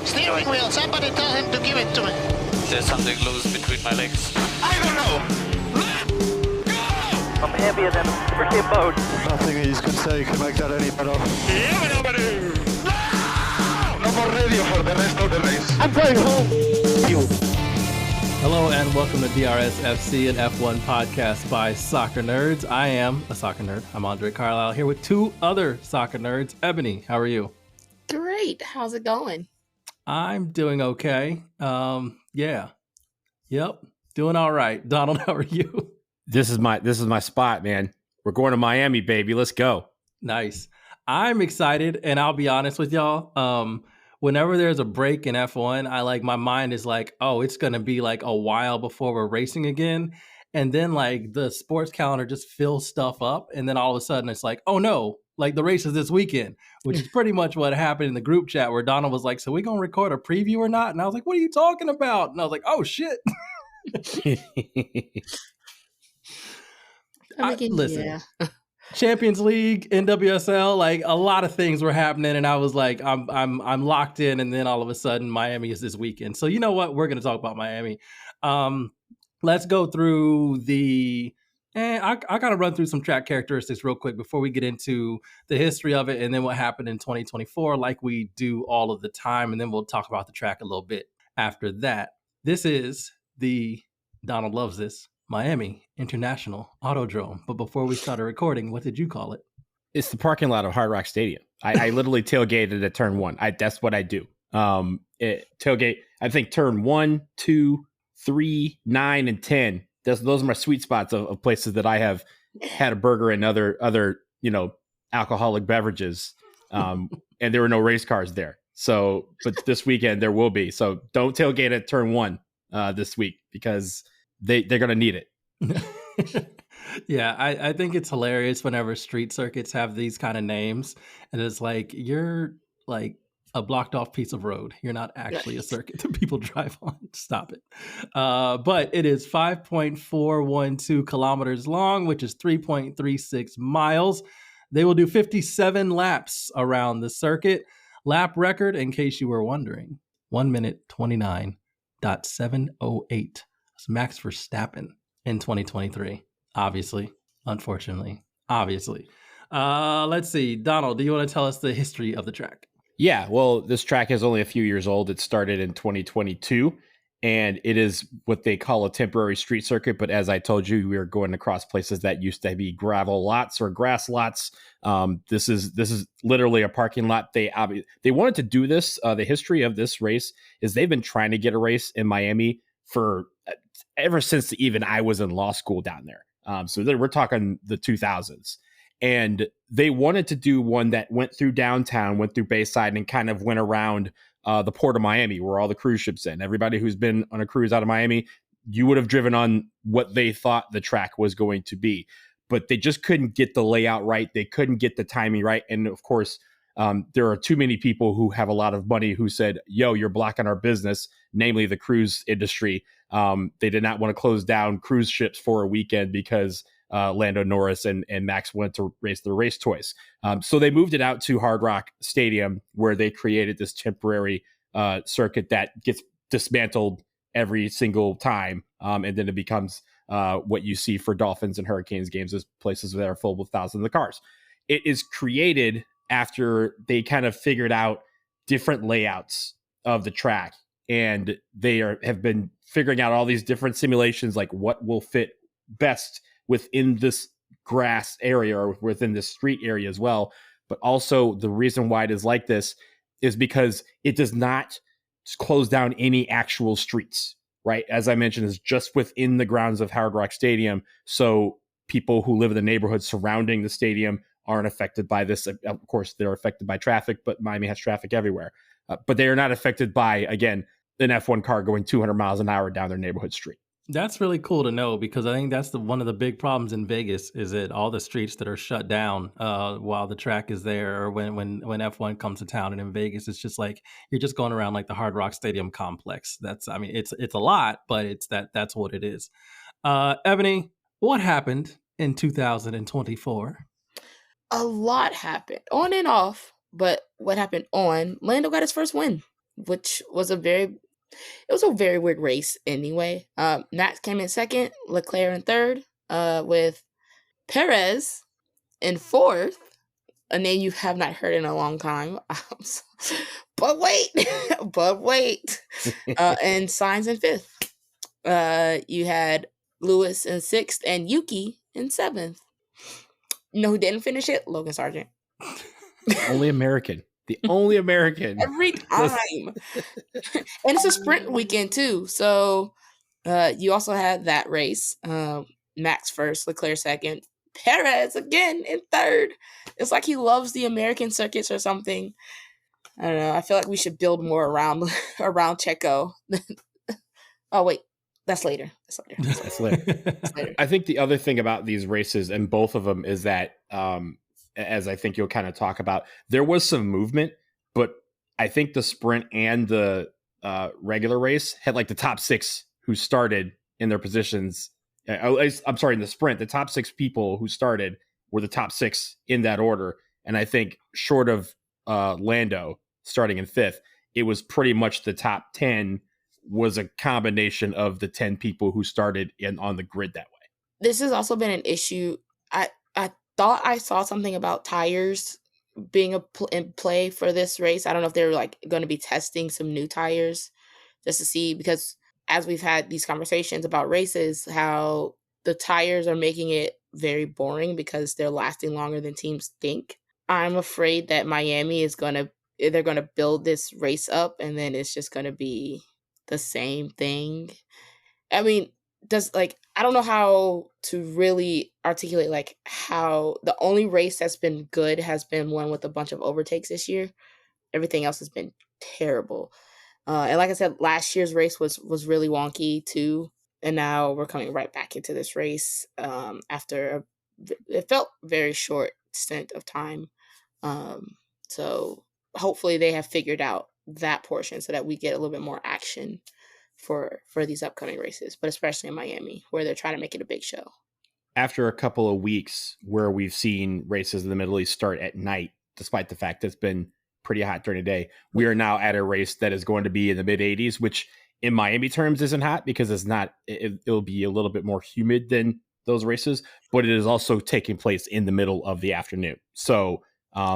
Steering wheel, somebody tell him to give it to me. There's something loose between my legs. I don't know. Let go! I'm heavier than a freaking boat. Nothing he's going to say can make that any better. No more radio for the rest of the race. I'm going home. Hello and welcome to DRS FC, an F1 podcast by soccer nerds. I am a soccer nerd. I'm André Carlisle here with two other soccer nerds. Ebony, how are you? Great. How's it going? I'm doing okay. Yep. Doing all right. Donald, how are you? This is my spot, man. We're going to Miami, baby. Let's go. Nice. I'm excited, and I'll be honest with y'all. Whenever there's a break in F1, my mind is like, oh, it's gonna be like a while before we're racing again. And then like the sports calendar just fills stuff up, and then all of a sudden it's like, oh no, like the race is this weekend, which is pretty much what happened in the group chat where Donald was like, so we gonna record a preview or not? And I was like, what are you talking about? And I was like, oh shit. Listen. Yeah. Champions League, NWSL, like a lot of things were happening, and I was like, I'm locked in, and then all of a sudden Miami is this weekend. So you know what? We're going to talk about Miami. Let's go through I got to run through some track characteristics real quick before we get into the history of it, and then what happened in 2024, like we do all of the time, and then we'll talk about the track a little bit after that. This is the Donald loves this. Miami International Autodrome. But before we started recording, what did you call it? It's the parking lot of Hard Rock Stadium. I literally tailgated at turn one. That's what I do. Tailgate, I think turn 1, 2, 3, 9, and 10. Those are my sweet spots of places that I have had a burger and other alcoholic beverages. And there were no race cars there. So, but this weekend there will be. So don't tailgate at turn 1 this week because they're going to need it. Yeah, I think it's hilarious whenever street circuits have these kind of names, and it's like you're like a blocked off piece of road. You're not actually a circuit that people drive on. Stop it. But it is 5.412 kilometers long, which is 3.36 miles. They will do 57 laps around the circuit. Lap record, in case you were wondering, 1 minute 29.708. It's Max Verstappen in 2023. Obviously, unfortunately, obviously. Let's see. Donald, do you want to tell us the history of the track? Yeah, well, this track is only a few years old. It started in 2022, and it is what they call a temporary street circuit. But as I told you, we are going across places that used to be gravel lots or grass lots. This is literally a parking lot. They wanted to do this. The history of this race is they've been trying to get a race in Miami for ever since even I was in law school down there. So we're talking the 2000s. And they wanted to do one that went through downtown, went through Bayside, and kind of went around the port of Miami, where all the cruise ships in. Everybody who's been on a cruise out of Miami, you would have driven on what they thought the track was going to be. But they just couldn't get the layout right. They couldn't get the timing right. And of course, there are too many people who have a lot of money who said, yo, you're blocking our business, namely the cruise industry. They did not want to close down cruise ships for a weekend because Lando Norris and Max wanted to race their race toys. So they moved it out to Hard Rock Stadium, where they created this temporary circuit that gets dismantled every single time. And then it becomes what you see for Dolphins and Hurricanes games, as places that are filled with thousands of cars. It is created after they kind of figured out different layouts of the track, and they have been figuring out all these different simulations, like what will fit best within this grass area or within this street area as well. But also the reason why it is like this is because it does not close down any actual streets, right? As I mentioned, it's just within the grounds of Hard Rock Stadium. So people who live in the neighborhood surrounding the stadium aren't affected by this. Of course, they're affected by traffic, but Miami has traffic everywhere. But they are not affected by, again, an F1 car going 200 miles an hour down their neighborhood street. That's really cool to know, because I think that's one of the big problems in Vegas is that all the streets that are shut down while the track is there, or when F1 comes to town. And in Vegas, it's just like you're just going around like the Hard Rock Stadium complex. It's a lot, but that's what it is. Ebony, what happened in 2024? A lot happened on and off, but what happened on? Lando got his first win. which was a very weird race anyway. Max came in second, Leclerc in third, with Perez in fourth, a name you have not heard in a long time. But wait, and Sainz in fifth. You had Lewis in sixth and Yuki in seventh. You know who didn't finish it? Logan Sargent. Only American. The only American. Every time. And it's a sprint weekend too. So you also had that race. Max first, Leclerc second, Perez again in third. It's like he loves the American circuits or something. I don't know. I feel like we should build more around Checo. Oh wait, that's later. That's later. I think the other thing about these races, and both of them, is that as I think you'll kind of talk about, there was some movement, but I think the sprint and the regular race had like the top six who started in their positions. I'm sorry, in the sprint, the top six people who started were the top six in that order. And I think short of Lando starting in fifth, it was pretty much the top 10 was a combination of the 10 people who started on the grid that way. This has also been an issue. I thought I saw something about tires being in play for this race. I don't know if they're like going to be testing some new tires just to see, because as we've had these conversations about races, how the tires are making it very boring because they're lasting longer than teams think. I'm afraid that Miami they're going to build this race up and then it's just going to be the same thing. I mean, I don't know how to really articulate like how the only race that's been good has been one with a bunch of overtakes this year. Everything else has been terrible. And like I said, last year's race was really wonky too. And now we're coming right back into this race after it felt very short stint of time. So hopefully they have figured out that portion so that we get a little bit more action for these upcoming races, but especially in Miami where they're trying to make it a big show. After a couple of weeks where we've seen races in the Middle East start at night, despite the fact that it's been pretty hot during the day, we are now at a race that is going to be in the mid 80s, which in Miami terms isn't hot because it'll be a little bit more humid than those races, but it is also taking place in the middle of the afternoon. So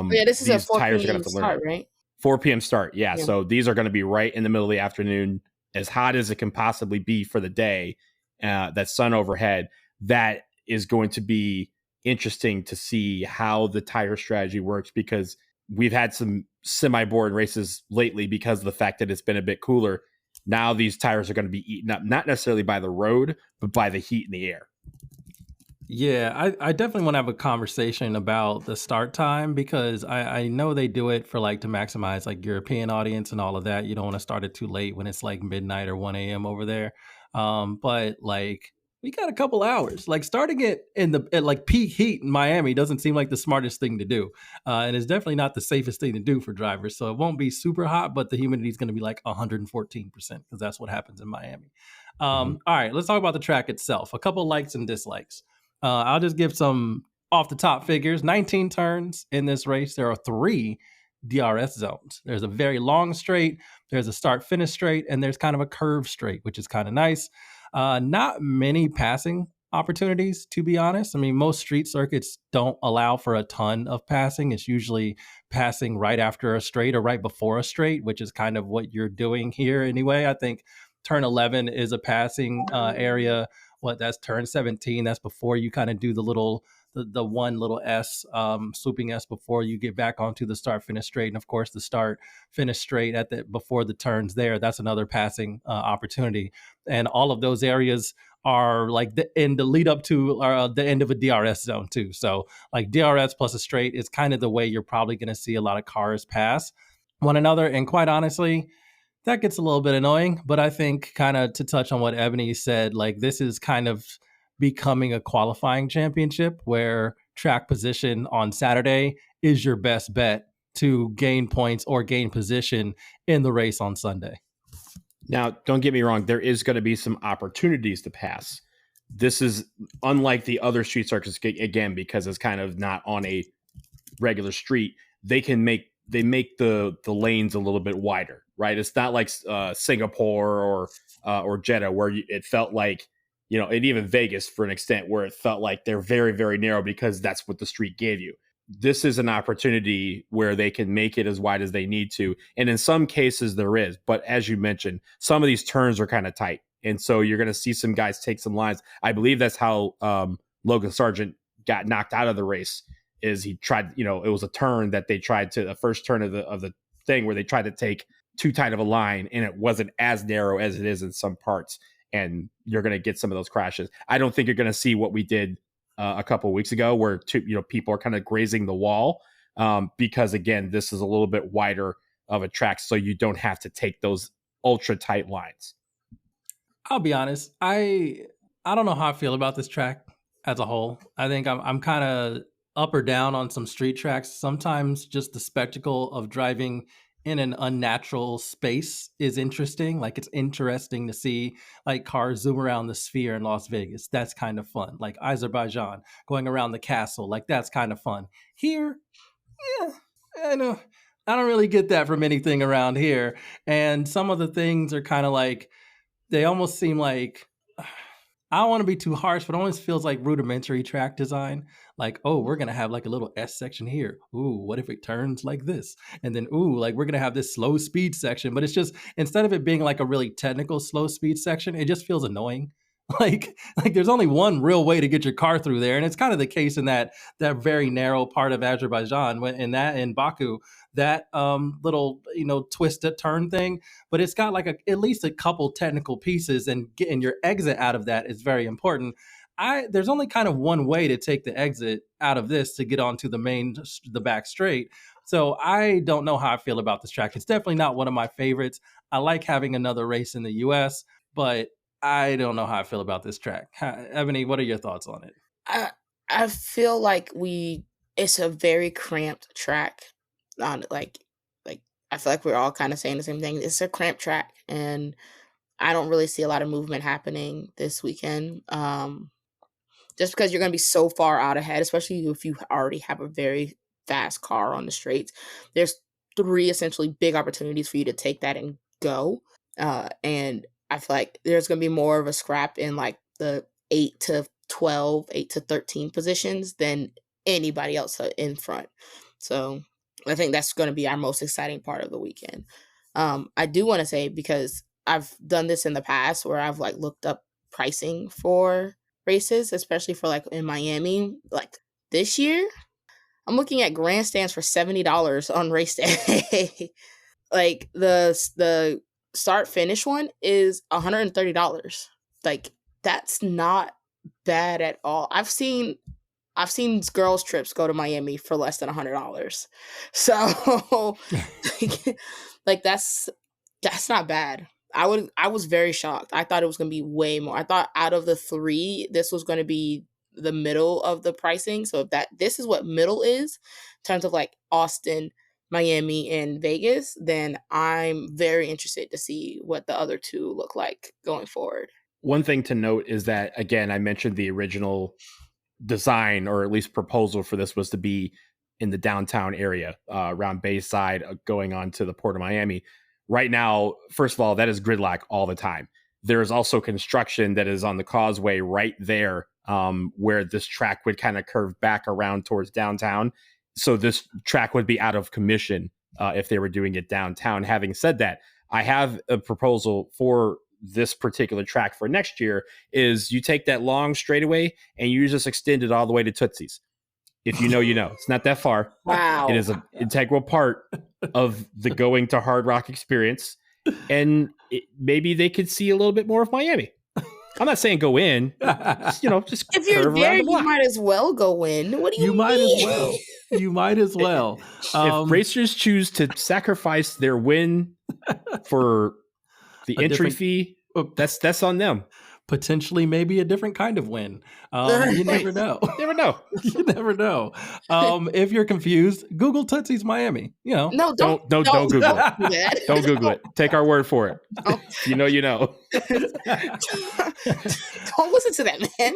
this is a 4 tires p.m. are going to have to start, learn. right? 4 p.m. start. Yeah. So these are going to be right in the middle of the afternoon, as hot as it can possibly be for the day, that sun overhead. That is going to be interesting to see how the tire strategy works, because we've had some semi-boring races lately because of the fact that it's been a bit cooler. Now these tires are going to be eaten up, not necessarily by the road, but by the heat in the air. Yeah, I definitely want to have a conversation about the start time, because I know they do it for like to maximize like European audience and all of that. You don't want to start it too late when it's like midnight or 1 a.m. over there. But like we got a couple hours. Like starting it at like peak heat in Miami doesn't seem like the smartest thing to do. And it's definitely not the safest thing to do for drivers. So it won't be super hot, but the humidity is going to be like 114% because that's what happens in Miami. All right, let's talk about the track itself. A couple likes and dislikes. I'll just give some off the top figures. 19 turns in this race. There are 3 DRS zones. There's a very long straight, there's a start finish straight, and there's kind of a curve straight, which is kind of nice. Not many passing opportunities, to be honest. I mean, most street circuits don't allow for a ton of passing. It's usually passing right after a straight or right before a straight, which is kind of what you're doing here anyway. I think turn 11 is a passing area. That's turn 17. That's before you kind of do the one little S, swooping S before you get back onto the start finish straight. And of course, the start finish straight before the turns there. That's another passing opportunity. And all of those areas are like the lead up to the end of a DRS zone too. So like DRS plus a straight is kind of the way you're probably going to see a lot of cars pass one another. And quite honestly, that gets a little bit annoying, but I think kind of to touch on what Eboni said, like this is kind of becoming a qualifying championship where track position on Saturday is your best bet to gain points or gain position in the race on Sunday. Now, don't get me wrong. There is going to be some opportunities to pass. This is unlike the other street circuits, again, because it's kind of not on a regular street. They can make they make the lanes a little bit wider, right? It's not like Singapore or Jeddah where it felt like, and even Vegas for an extent where it felt like they're very, very narrow because that's what the street gave you. This is an opportunity where they can make it as wide as they need to. And in some cases there is, but as you mentioned, some of these turns are kind of tight. And so you're going to see some guys take some lines. I believe that's how Logan Sargent got knocked out of the race, is he tried, it was a turn that they tried to, the first turn of the thing where they tried to take too tight of a line and it wasn't as narrow as it is in some parts. And you're going to get some of those crashes. I don't think you're going to see what we did a couple of weeks ago where people are kind of grazing the wall because again, this is a little bit wider of a track. So you don't have to take those ultra tight lines. I'll be honest. I don't know how I feel about this track as a whole. I think I'm kind of up or down on some street tracks. Sometimes just the spectacle of driving in an unnatural space is interesting. Like it's interesting to see like cars zoom around the sphere in Las Vegas. That's kind of fun. Like Azerbaijan going around the castle. Like that's kind of fun. Here, yeah, I know. I don't really get that from anything around here. And some of the things are kind of like, they almost seem like, I don't want to be too harsh, but it almost feels like rudimentary track design. Like, oh, we're going to have like a little S section here. Ooh, what if it turns like this? And then, ooh, like we're going to have this slow speed section. But it's just, instead of it being like a really technical slow speed section, it just feels annoying. Like there's only one real way to get your car through there. And it's kind of the case in that very narrow part of Azerbaijan, in Baku, that little, twisted turn thing. But it's got like at least a couple technical pieces, and getting your exit out of that is very important. There's only kind of one way to take the exit out of this to get onto the back straight. So I don't know how I feel about this track. It's definitely not one of my favorites. I like having another race in the US, but I don't know how I feel about this track. Ebony, what are your thoughts on it? I feel like it's a very cramped track. Like I feel like we're all kind of saying the same thing. It's a cramped track, and I don't really see a lot of movement happening this weekend. Just because you're going to be so far out ahead, especially if you already have a very fast car on the straights. There's 3 essentially big opportunities for you to take that and go. And I feel like there's going to be more of a scrap in like the 8 to 12, 8 to 13 positions than anybody else in front. So I think that's going to be our most exciting part of the weekend. I do want to say, because I've done this in the past where I've like looked up pricing for races, especially for like in Miami, like this year, I'm looking at grandstands for $70 on race day. Like the start finish one is $130. Like that's not bad at all. I've seen girls trips go to Miami for less than $100. So like that's not bad. I was very shocked. I thought it was going to be way more. I thought out of the 3, this was going to be the middle of the pricing. So if this is what middle is in terms of like Austin, Miami, and Vegas, then I'm very interested to see what the other 2 look like going forward. One thing to note is that, again, I mentioned the original design, or at least proposal for this, was to be in the downtown area around Bayside, going on to the Port of Miami. Right now, first of all, that is gridlock all the time. There is also construction that is on the causeway right there, where this track would kind of curve back around towards downtown. So this track would be out of commission if they were doing it downtown. Having said that, I have a proposal for this particular track for next year. Is you take that long straightaway and you just extend it all the way to Tootsie's. If you know, you know. It's not that far. Wow. It is an integral part of the going to Hard Rock experience. And maybe they could see a little bit more of Miami. I'm not saying go in, just if you're curve there, around the block. you might as well go in. What do you mean? might as well. You might as well. If racers choose to sacrifice their win for the entry fee, that's on them. Potentially maybe a different kind of win. You never know. Never know. You never know. If you're confused, Google Tootsie's Miami. No, don't Google it. do that. Don't Google it. Take our word for it. You know, you know. Don't listen to that, man.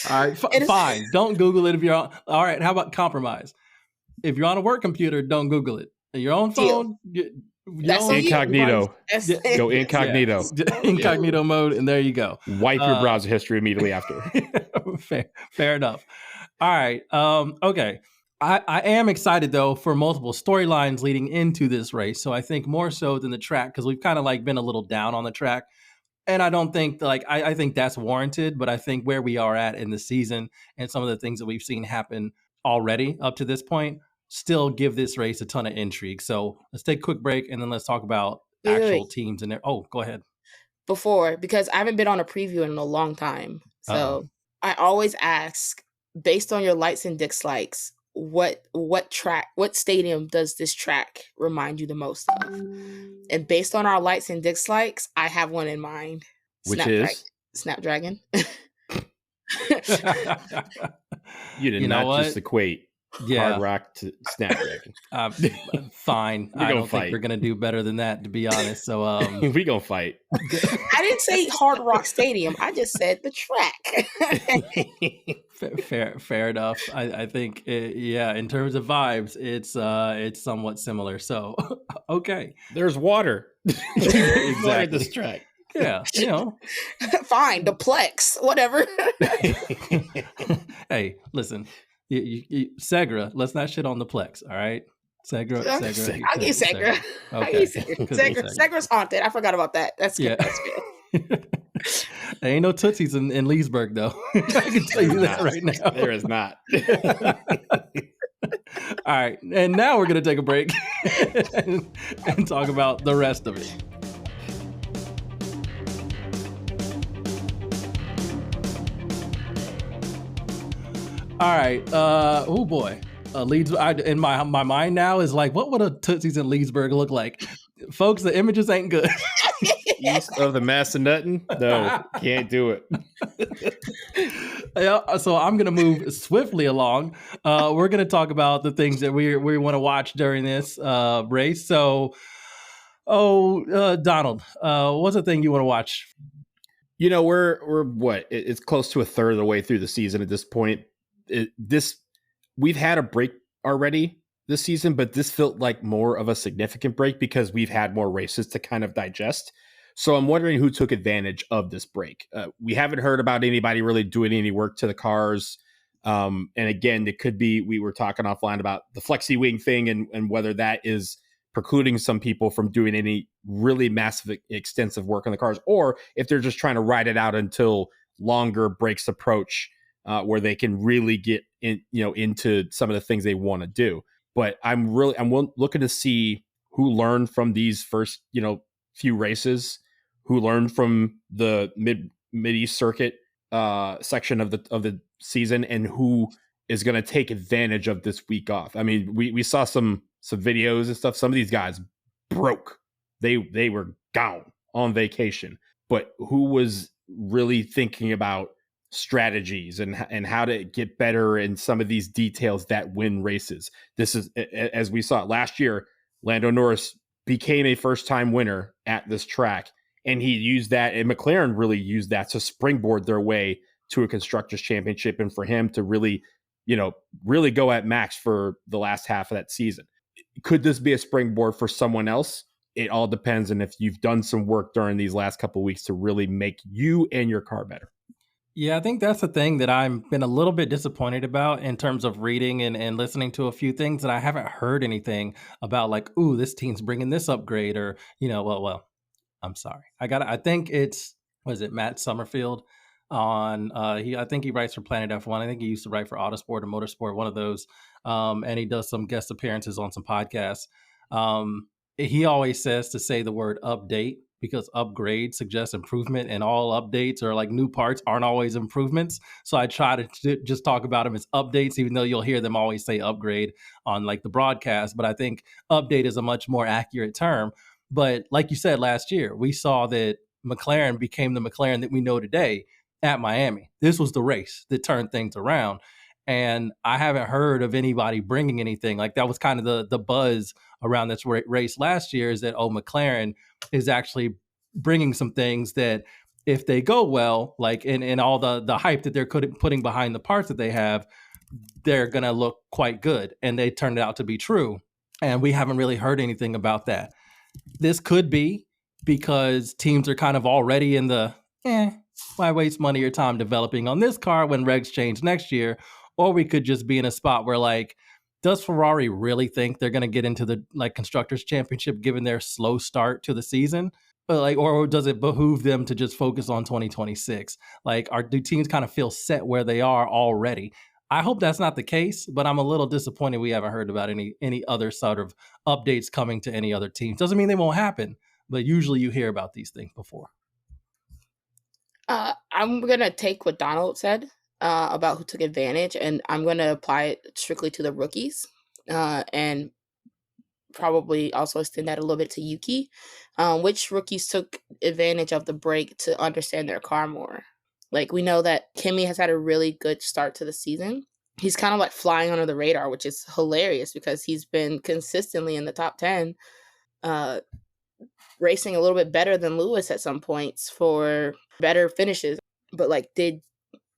All right, fine. Don't Google it if you're all right. How about compromise? if you're on a work computer, don't Google it. Your own phone, That's on you. Incognito. That's- Go incognito. Incognito mode, and there you go. Wipe your browser history immediately after. Fair enough. All right. Okay. I am excited though for multiple storylines leading into this race. So I think more so than the track, because we've kind of like been a little down on the track. And I don't think I think that's warranted, but I think where we are at in the season and some of the things that we've seen happen already up to this point still give this race a ton of intrigue. So let's take a quick break and then let's talk about actual teams and their. Oh, go ahead. Because I haven't been on a preview in a long time. So I always ask, based on your likes and dislikes, what stadium does this track remind you the most of? And based on our likes and dislikes, I have one in mind. Which is? Snapdragon. You did not just equate Hard Rock to Snapdragon. Fine. I don't think we're going to do better than that, to be honest. So we going to fight. I didn't say Hard Rock Stadium. I just said the track. Fair enough. I think, in terms of vibes, it's somewhat similar. So, okay. There's water. Exactly. This track. Yeah, Fine, the Plex, whatever. Hey, listen. Segra, let's not shit on the Plex, all right? Segra. I'll give Segra. Okay. Segra's haunted. I forgot about that. That's good. That's good. There ain't no Tootsies in Leesburg, though. I can tell you that right now. There is not. All right, and now we're going to take a break and talk about the rest of it. All right. Oh boy. Leeds. In my mind now is like, what would a Tootsie's in Leesburg look like? Folks, the images ain't good. East of the Massanutten? No, can't do it. Yeah, so I'm gonna move swiftly along. We're gonna talk about the things that we want to watch during this race. So, Donald, what's the thing you want to watch? You know, we're what? It's close to a third of the way through the season at this point. We've had a break already this season, but this felt like more of a significant break because we've had more races to kind of digest. So I'm wondering who took advantage of this break. We haven't heard about anybody really doing any work to the cars. And again, it could be, we were talking offline about the flexi wing thing and whether that is precluding some people from doing any really massive, extensive work on the cars, or if they're just trying to ride it out until longer breaks approach. Where they can really get in, into some of the things they want to do. But I'm looking to see who learned from these first, few races, who learned from the Mid-East circuit section of the season, and who is going to take advantage of this week off. I mean, we saw some videos and stuff. Some of these guys broke. They were gone on vacation. But who was really thinking about strategies and how to get better in some of these details that win races? This is, as we saw last year, Lando Norris became a first-time winner at this track, and he used that, and McLaren really used that to springboard their way to a Constructors' Championship, and for him to really go at max for the last half of that season. Could this be a springboard for someone else? It all depends on if you've done some work during these last couple of weeks to really make you and your car better. Yeah, I think that's the thing that I've been a little bit disappointed about in terms of reading and listening to a few things that I haven't heard anything about, like, ooh, this team's bringing this upgrade, or, well, I'm sorry. I think it's, was it Matt Summerfield on, I think he writes for Planet F1. I think he used to write for Autosport or Motorsport, one of those. And he does some guest appearances on some podcasts. He always says to say the word update, because upgrade suggests improvement, and all updates or like new parts aren't always improvements. So I try to just talk about them as updates, even though you'll hear them always say upgrade on like the broadcast. But I think update is a much more accurate term. But like you said, last year, we saw that McLaren became the McLaren that we know today at Miami. This was the race that turned things around. And I haven't heard of anybody bringing anything. Like, that was kind of the buzz around this race last year, is that, McLaren is actually bringing some things that, if they go well, like in all the hype that they're putting behind the parts that they have, they're going to look quite good. And they turned out to be true. And we haven't really heard anything about that. This could be because teams are kind of already in the, why waste money or time developing on this car when regs change next year? Or we could just be in a spot where, like, does Ferrari really think they're going to get into the Constructors Championship given their slow start to the season? Or does it behoove them to just focus on 2026? Do teams kind of feel set where they are already? I hope that's not the case, but I'm a little disappointed we haven't heard about any other sort of updates coming to any other teams. Doesn't mean they won't happen, but usually you hear about these things before. I'm going to take what Donald said about who took advantage, and I'm going to apply it strictly to the rookies and probably also extend that a little bit to Yuki. Which rookies took advantage of the break to understand their car more? Like, we know that Kimi has had a really good start to the season. He's kind of like flying under the radar, which is hilarious because he's been consistently in the top 10, racing a little bit better than Lewis at some points for better finishes. But it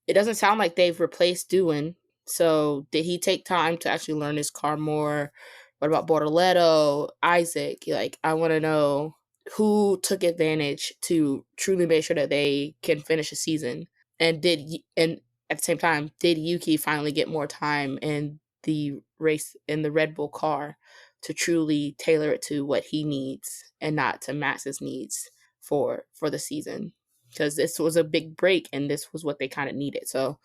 doesn't sound like they've replaced Doohan. So did he take time to actually learn his car more? What about Bortoleto, Isaac? I want to know who took advantage to truly make sure that they can finish a season. And at the same time, did Yuki finally get more time in the race in the Red Bull car to truly tailor it to what he needs and not to Max's needs for the season? Because this was a big break and this was what they kind of needed. So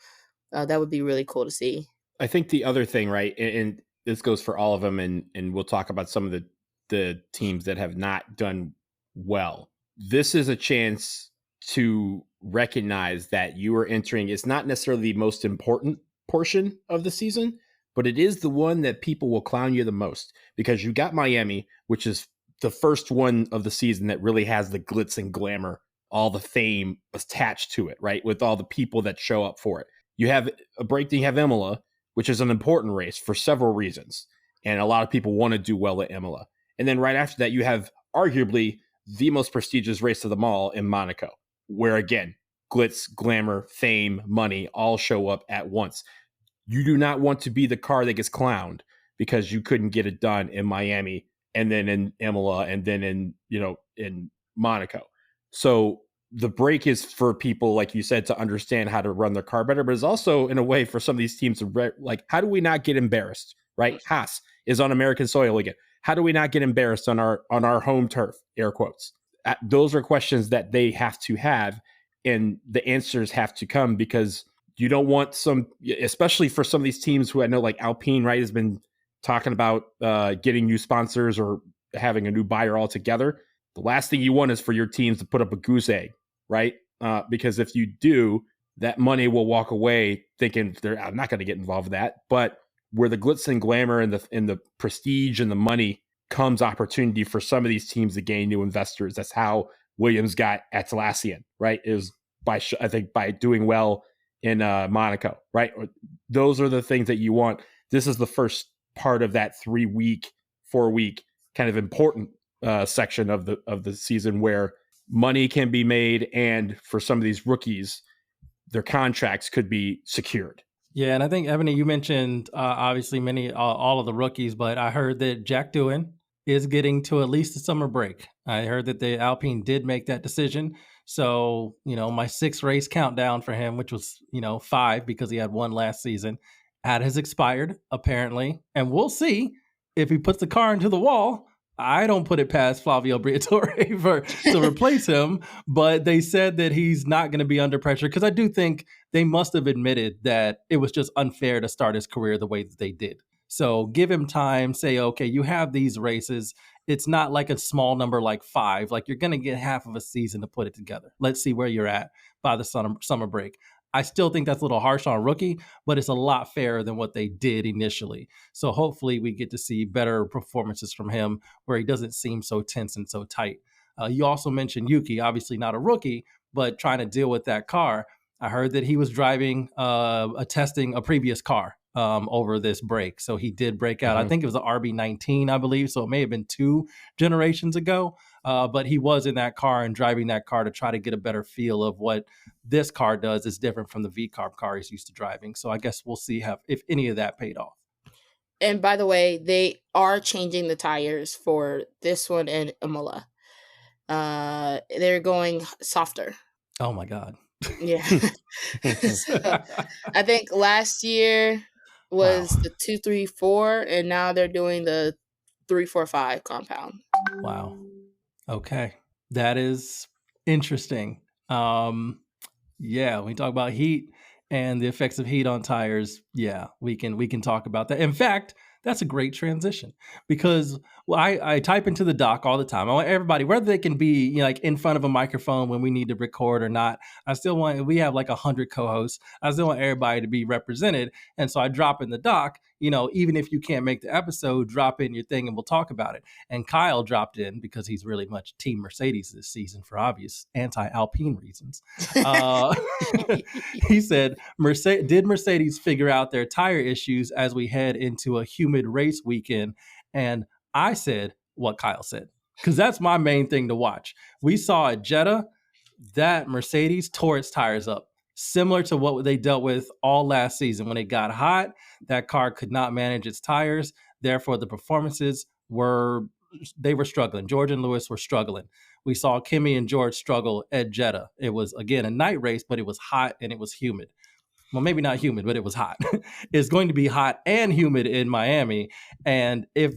that would be really cool to see. I think the other thing, right, and this goes for all of them, and we'll talk about some of the teams that have not done well. This is a chance to recognize that you are entering. It's not necessarily the most important portion of the season, but it is the one that people will clown you the most, because you got Miami, which is the first one of the season that really has the glitz and glamour, all the fame attached to it, right? With all the people that show up for it. You have a break, then you have Imola, which is an important race for several reasons. And a lot of people want to do well at Imola. And then right after that, you have arguably the most prestigious race of them all in Monaco, where again, glitz, glamour, fame, money all show up at once. You do not want to be the car that gets clowned because you couldn't get it done in Miami and then in Imola and then in Monaco. So the break is for people, like you said, to understand how to run their car better, but it's also in a way for some of these teams to how do we not get embarrassed, right? Haas is on American soil again. How do we not get embarrassed on our home turf, air quotes? Those are questions that they have to have, and the answers have to come, because you don't want especially for some of these teams who I know, like Alpine, right, has been talking about getting new sponsors or having a new buyer altogether. The last thing you want is for your teams to put up a goose egg, right? Because if you do, that money will walk away thinking I'm not going to get involved with that. But where the glitz and glamour and the prestige and the money comes opportunity for some of these teams to gain new investors. That's how Williams got Atlassian, right? It was by doing well in Monaco, right? Those are the things that you want. This is the first part of that 4-week kind of important section of the season where money can be made, and for some of these rookies, their contracts could be secured. Yeah, and I think, Eboni, you mentioned obviously all of the rookies, but I heard that Jack Doohan is getting to at least the summer break. I heard that the Alpine did make that decision. So, my 6 race countdown for him, which was, 5 because he had 1 last season, has expired, apparently. And we'll see if he puts the car into the wall. I don't put it past Flavio Briatore to replace him, but they said that he's not going to be under pressure, because I do think they must have admitted that it was just unfair to start his career the way that they did. So give him time, say, okay, you have these races. It's not like a small number like 5. Like, you're going to get half of a season to put it together. Let's see where you're at by the summer break. I still think that's a little harsh on a rookie, but it's a lot fairer than what they did initially. So hopefully we get to see better performances from him where he doesn't seem so tense and so tight. You also mentioned Yuki, obviously not a rookie, but trying to deal with that car. I heard that he was driving testing a previous car over this break. So he did break out. I think it was an RB19, I believe. So it may have been 2 generations ago. But he was in that car and driving that car to try to get a better feel of what this car does is different from the V-Carb car he's used to driving. So I guess we'll see if any of that paid off. And by the way, they are changing the tires for this one and Imola. They're going softer. Oh my God. Yeah. So, I think last year was the 234, and now they're doing the 345 compound. Wow. Okay. That is interesting. Yeah, when we talk about heat and the effects of heat on tires, yeah, we can talk about that. In fact, that's a great transition because I type into the doc all the time. I want everybody, whether they can be like in front of a microphone when we need to record or not, I still want, we have like 100 co-hosts. I still want everybody to be represented. And so I drop in the doc, even if you can't make the episode, drop in your thing and we'll talk about it. And Kyle dropped in because he's really much Team Mercedes this season for obvious anti-Alpine reasons. He said, did Mercedes figure out their tire issues as we head into a humid race weekend? And I said what Kyle said, because that's my main thing to watch. We saw at Jeddah that Mercedes tore its tires up, similar to what they dealt with all last season. When it got hot, that car could not manage its tires. Therefore, the performances were struggling. George and Lewis were struggling. We saw Kimi and George struggle at Jeddah. It was, again, a night race, but it was hot and it was humid. Well, maybe not humid, but it was hot. It's going to be hot and humid in Miami. And if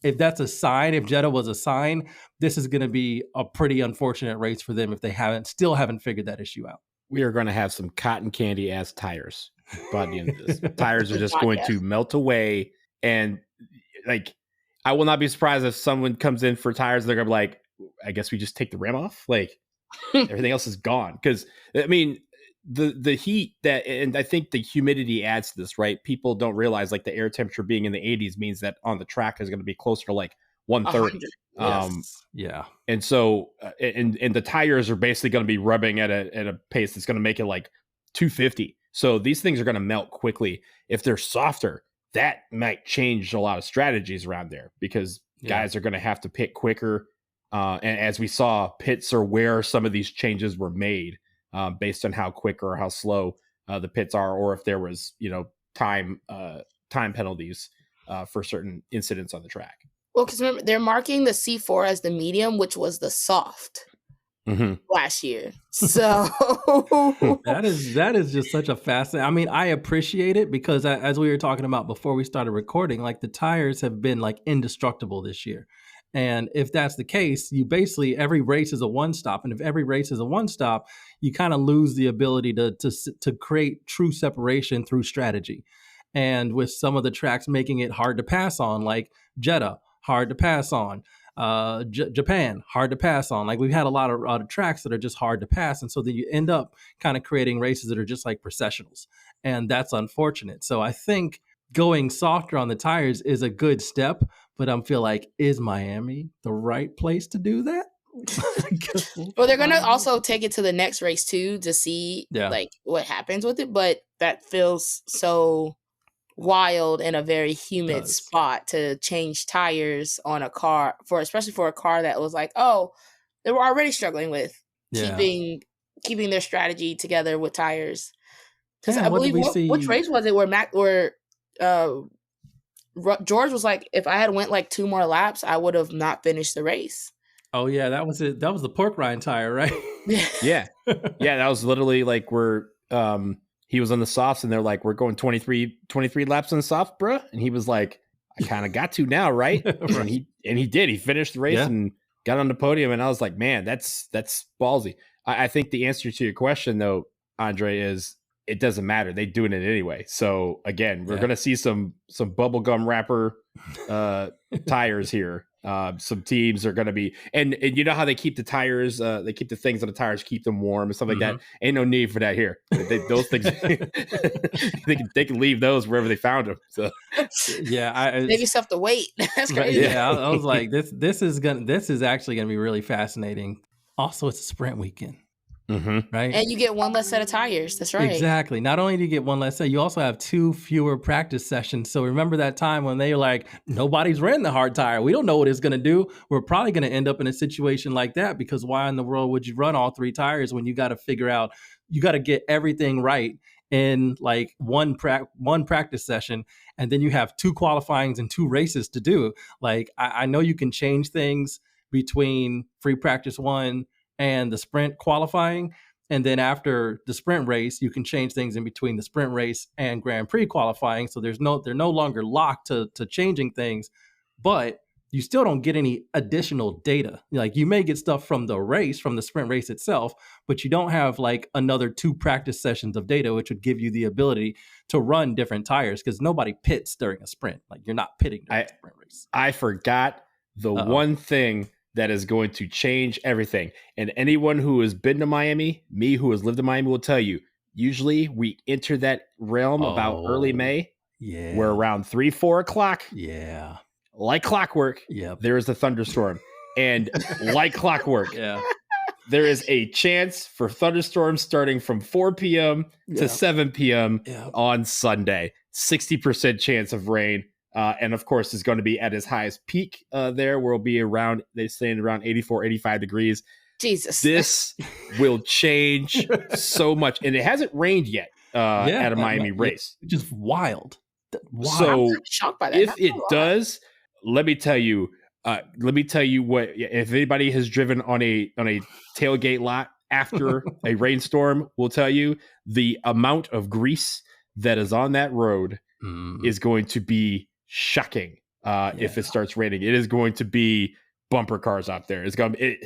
that's a sign, if Jeddah was a sign, this is going to be a pretty unfortunate race for them if they still haven't figured that issue out. We are going to have some cotton candy ass tires by the end of this. Tires are just going to melt away. And like, I will not be surprised if someone comes in for tires. They're going to be like, I guess we just take the rim off. Like everything else is gone. Cause I mean, the heat and I think the humidity adds to this, right? People don't realize like the air temperature being in the 80s means that on the track is going to be closer to like 130. Yeah. And so, and the tires are basically going to be rubbing at a pace that's going to make it like 250. So these things are going to melt quickly. If they're softer, that might change a lot of strategies around there because guys are going to have to pit quicker. And as we saw, pits are where some of these changes were made. Based on how quick or how slow the pits are, or if there was, time penalties for certain incidents on the track. Well, because remember, they're marking the C4 as the medium, which was the soft last year. So that is just such a fascinating. I mean, I appreciate it because as we were talking about before we started recording, like the tires have been like indestructible this year. And if that's the case, you basically, every race is a one stop. And if every race is a one stop, you kind of lose the ability to create true separation through strategy. And with some of the tracks making it hard to pass on, like Jeddah, hard to pass on, Japan, hard to pass on. Like we've had a lot of tracks that are just hard to pass. And so then you end up kind of creating races that are just like processionals. And that's unfortunate. So I think going softer on the tires is a good step, but I feel like, is Miami the right place to do that? Well, they're going to also take it to the next race too to see like what happens with it. But that feels so wild in a very humid spot to change tires on a car especially for a car that was like, oh, they were already struggling with keeping their strategy together with tires. Because I believe which race was it where George was like, if I had went like 2 more laps, I would have not finished the race. Oh yeah, that was it. That was the pork rind tire, right? Yeah. That was literally like where he was on the softs and they're like, we're going 23 laps on the soft, bruh. And he was like, I kind of got to now, right? Right. And he did. He finished the race and got on the podium. And I was like, man, that's ballsy. I think the answer to your question though, Andre, is it doesn't matter. They're doing it anyway. So again, we're going to see some bubblegum wrapper tires here. Some teams are going to be, and you know how they keep the tires, they keep the things on the tires, keep them warm and stuff like that. Ain't no need for that here. Those things, they can leave those wherever they found them. So save yourself the wait. That's crazy. Yeah, I was like, this is actually gonna be really fascinating. Also, it's a sprint weekend. right? And you get one less set of tires. That's right. Exactly. Not only do you get one less set, you also have 2 fewer practice sessions. So remember that time when they were like, nobody's ran the hard tire. We don't know what it's going to do. We're probably going to end up in a situation like that, because why in the world would you run all 3 tires when you got to figure out, you got to get everything right in like one practice session, and then you have 2 qualifyings and 2 races to do. Like, I know you can change things between free practice 1 and the sprint qualifying. And then after the sprint race, you can change things in between the sprint race and Grand Prix qualifying. So they're no longer locked to changing things, but you still don't get any additional data. Like, you may get stuff from the race, from the sprint race itself, but you don't have like another 2 practice sessions of data, which would give you the ability to run different tires, because nobody pits during a sprint. Like, you're not pitting during a sprint race. I forgot the one thing that is going to change everything. And anyone who has been to Miami, me who has lived in Miami, will tell you, usually we enter that realm about early May. Yeah. We're around 3-4 o'clock. Yeah. Like clockwork, there is a thunderstorm. And like clockwork, there is a chance for thunderstorms starting from 4 p.m. to 7 p.m. on Sunday. 60% chance of rain. And of course, it's going to be at its highest peak there, where it'll be around, they say, around 84, 85 degrees. Jesus. This will change so much. And it hasn't rained yet at a Miami race. Just wild. So I'm shocked by that. If it does, let me tell you what, if anybody has driven on a tailgate lot after a rainstorm, will tell you the amount of grease that is on that road is going to be shocking if it starts raining. It is going to be bumper cars out there. It's going to be,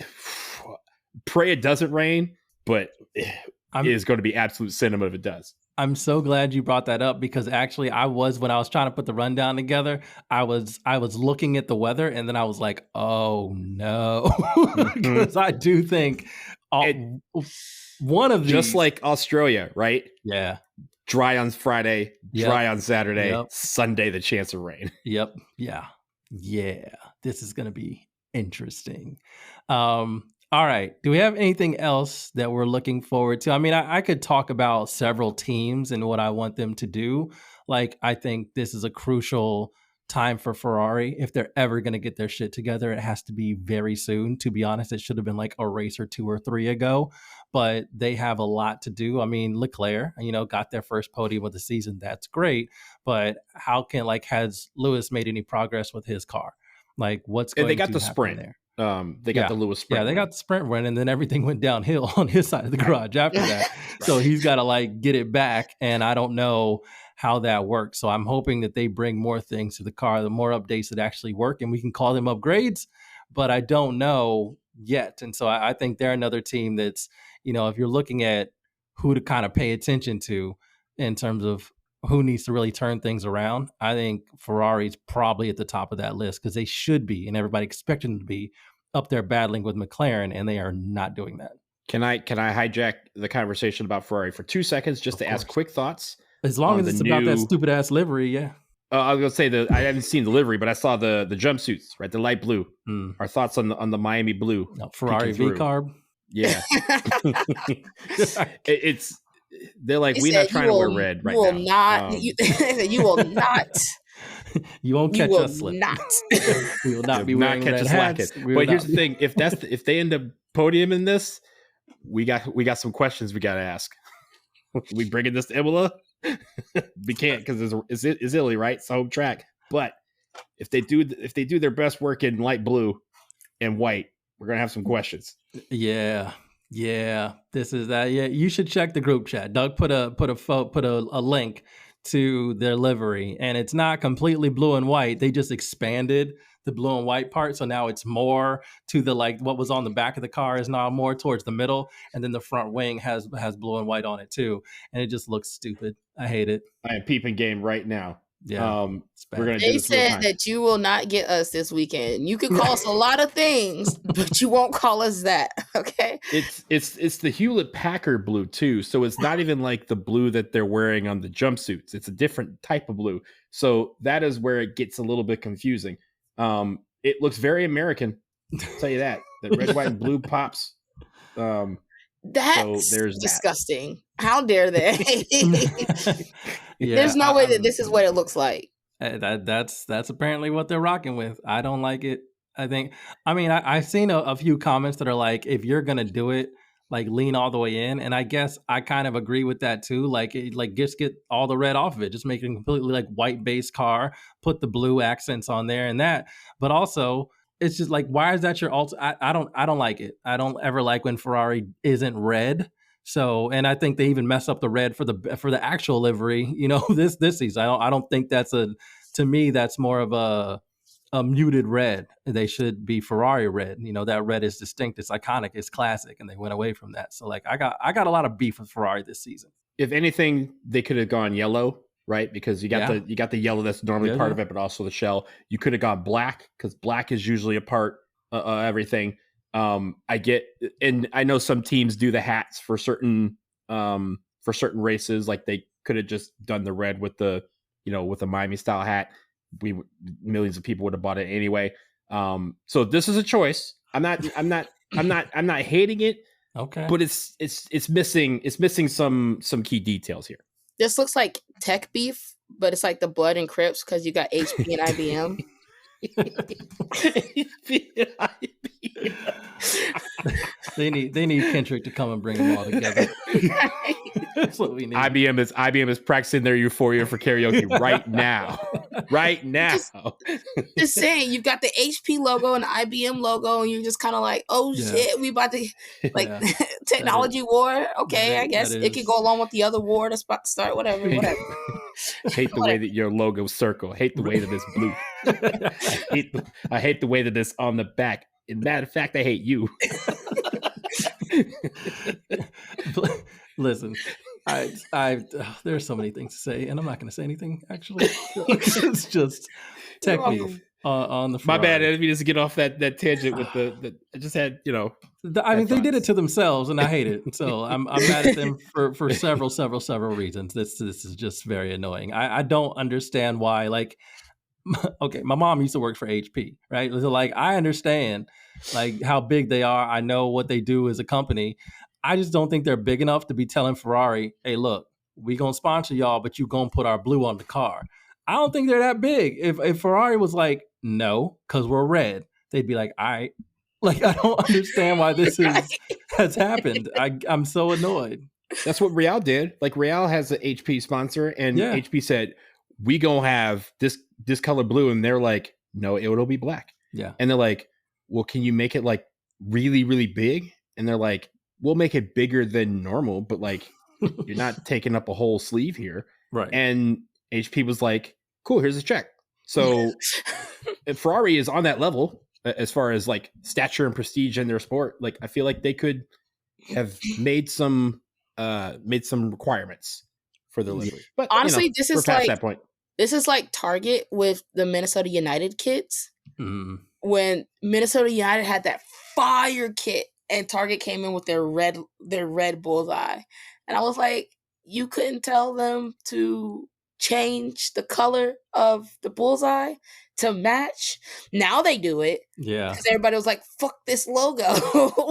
pray it doesn't rain, but it is going to be absolute cinema if it does. I'm so glad you brought that up, because actually when I was trying to put the rundown together, I was looking at the weather, and then I was like, oh no, because I do think one of these, just like Australia, right? Yeah. Dry on Friday, dry on Saturday, Sunday, the chance of rain. Yep. Yeah. This is going to be interesting. All right. Do we have anything else that we're looking forward to? I mean, I could talk about several teams and what I want them to do. Like, I think this is a crucial time for Ferrari. If they're ever going to get their shit together, it has to be very soon. To be honest, it should have been like a race or 2 or 3 ago, but they have a lot to do. I mean, Leclerc, got their first podium of the season. That's great. But has Lewis made any progress with his car? Like, what's going to happen there? They got the sprint there. They got the Lewis sprint. Yeah, they got the sprint run, and then everything went downhill on his side of the garage after that. So he's got to get it back, and I don't know how that works. So I'm hoping that they bring more things to the car, the more updates that actually work, and we can call them upgrades, but I don't know yet. And so I think they're another team that's, if you're looking at who to kind of pay attention to in terms of who needs to really turn things around, I think Ferrari's probably at the top of that list, because they should be, and everybody expected them to be, up there battling with McLaren, and they are not doing that. Can I hijack the conversation about Ferrari for 2 seconds just to ask quick thoughts? As long as it's about that stupid ass livery, yeah. I was gonna say I haven't seen the livery, but I saw the jumpsuits, right? The light blue. Our thoughts on the Miami blue? No, Ferrari V carb. Yeah, they're like, we're not trying to wear red right now. You will not. You won't catch us slipping. We will not be wearing red hats. But here's the thing: if they end up podiuming this, we got some questions we got to ask. We bringing this to Imola? We can't, because it's Italy, right? It's home track. But if they do their best work in light blue and white, we're gonna have some questions. Yeah. This is that. Yeah, you should check the group chat. Doug put a link to their livery, and it's not completely blue and white. They just expanded the blue and white part, so now it's more to the what was on the back of the car is now more towards the middle, and then the front wing has blue and white on it too, and it just looks stupid. I hate it. I am peeping game right now. Yeah, we're gonna. They said that you will not get us this weekend. You can call us a lot of things, but you won't call us that. Okay. It's the Hewlett Packard blue too, so it's not even like the blue that they're wearing on the jumpsuits. It's a different type of blue, so that is where it gets a little bit confusing. It looks very American. I'll tell you that. The red, white, and blue pops. That's there's that. disgusting. How dare they? Yeah, There's no way that this is what it looks like. that's apparently what they're rocking with. I don't like it. I've seen a few comments that are like, if you're gonna do it, like lean all the way in, and I guess I kind of agree with that too. Like, just get all the red off of it, just make it a completely like white base car, put the blue accents on there and that. But also, it's just like, why is that your I don't like it. I don't ever like when Ferrari isn't red. So, and I think they even mess up the red for the actual livery, this season. I don't think to me that's more of a muted red. They should be Ferrari red. That red is distinct, it's iconic, it's classic, and they went away from that. So like I got a lot of beef with Ferrari this season. If anything, they could have gone yellow, right? Because you got the yellow that's normally part of it, but also the shell. You could have gone black, because black is usually a part of everything. I get, and I know some teams do the hats for certain races. Like they could have just done the red with the Miami style hat. Millions of people would have bought it anyway. So this is a choice. I'm not hating it. Okay. But it's missing some key details here. This looks like tech beef, but it's like the blood and Crips because you got HP and IBM. They need Kendrick to come and bring them all together. That's what we need. IBM is practicing their euphoria for karaoke right now. Right now. Just saying, you've got the HP logo and the IBM logo, and you're just kind of like, oh shit, we about to technology war. Okay, I guess it could go along with the other war that's about to start. Whatever. Hate the way that your logo circle. Hate the way that it's blue. I hate the way that it's on the back. As a matter of fact, I hate you. Listen, there's so many things to say, and I'm not going to say anything. Actually, it's just tech beef on the Ferrari. My bad. I didn't mean to get off that tangent with the. I just had they did it to themselves, and I hate it. So I'm mad at them for several reasons. This is just very annoying. I don't understand why. Like, okay, my mom used to work for HP, right? So like, I understand like how big they are. I know what they do as a company. I just don't think they're big enough to be telling Ferrari, hey, look, we gonna sponsor y'all, but you gonna put our blue on the car. I don't think they're that big. If Ferrari was like, no, because we're red, they'd be like, all right. Like, I don't understand why this has happened. I'm so annoyed. That's what Real did. Like, Real has an HP sponsor, and HP said, we gonna have this color blue, and they're like, no, it'll be black. Yeah. And they're like, well, can you make it like really, really big? And they're like, we'll make it bigger than normal, but like you're not taking up a whole sleeve here. Right. And HP was like, cool, here's a check. So if Ferrari is on that level as far as like stature and prestige in their sport, like I feel like they could have made some requirements for the livery. But honestly, this is like that point. This is like Target with the Minnesota United kits. Mm. When Minnesota United had that fire kit and Target came in with their red bullseye. And I was like, you couldn't tell them to change the color of the bullseye to match. Now they do it. Yeah. Because everybody was like, fuck this logo.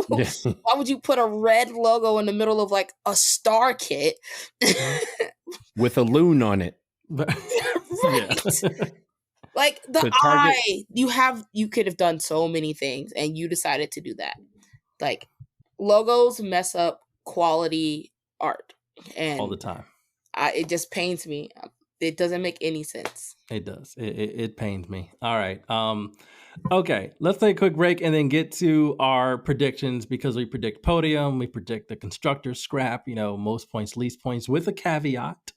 Why would you put a red logo in the middle of like a star kit? With a loon on it. Right. Like the eye, you could have done so many things and you decided to do that. Like logos mess up quality art and all the time. It just pains me. It doesn't make any sense. It does. It pains me. All right. Okay, let's take a quick break and then get to our predictions, because we predict podium, we predict the constructor scrap, most points, least points, with a caveat.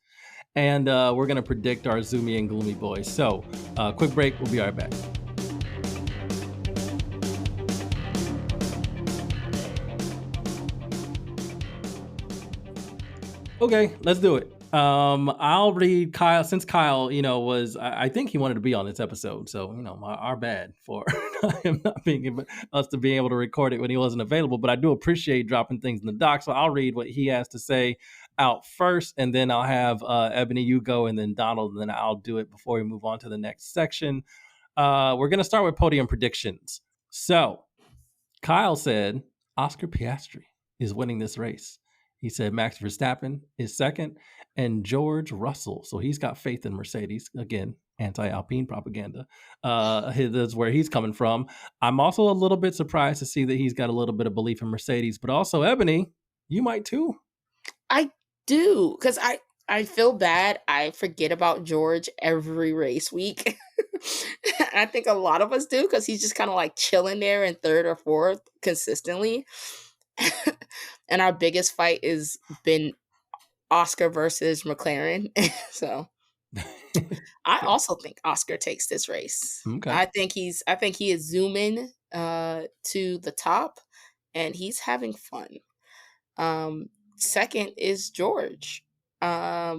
And we're going to predict our Zoomy and Gloomy boys. So, quick break. We'll be right back. Okay, let's do it. I'll read Kyle, since Kyle, was, I think he wanted to be on this episode. So, our bad for him not being us to being able to record it when he wasn't available. But I do appreciate dropping things in the doc. So I'll read what he has to say out first, and then I'll have Eboni, you go, and then Donald, and then I'll do it before we move on to the next section. We're going to start with podium predictions. So Kyle said Oscar Piastri. is winning this race. He said Max Verstappen is second and George Russell. So he's got faith in Mercedes. Again, anti-Alpine propaganda. That's where he's coming from. I'm also a little bit surprised to see that he's got a little bit of belief in Mercedes, but also Ebony, you might too. I do, because I feel bad. I forget about George every race week. I think a lot of us do, because he's just kind of like chilling there in third or fourth consistently. And our biggest fight has been Oscar versus McLaren. So I also think Oscar takes this race. Okay. I think he is zooming to the top, and he's having fun. Second is George. I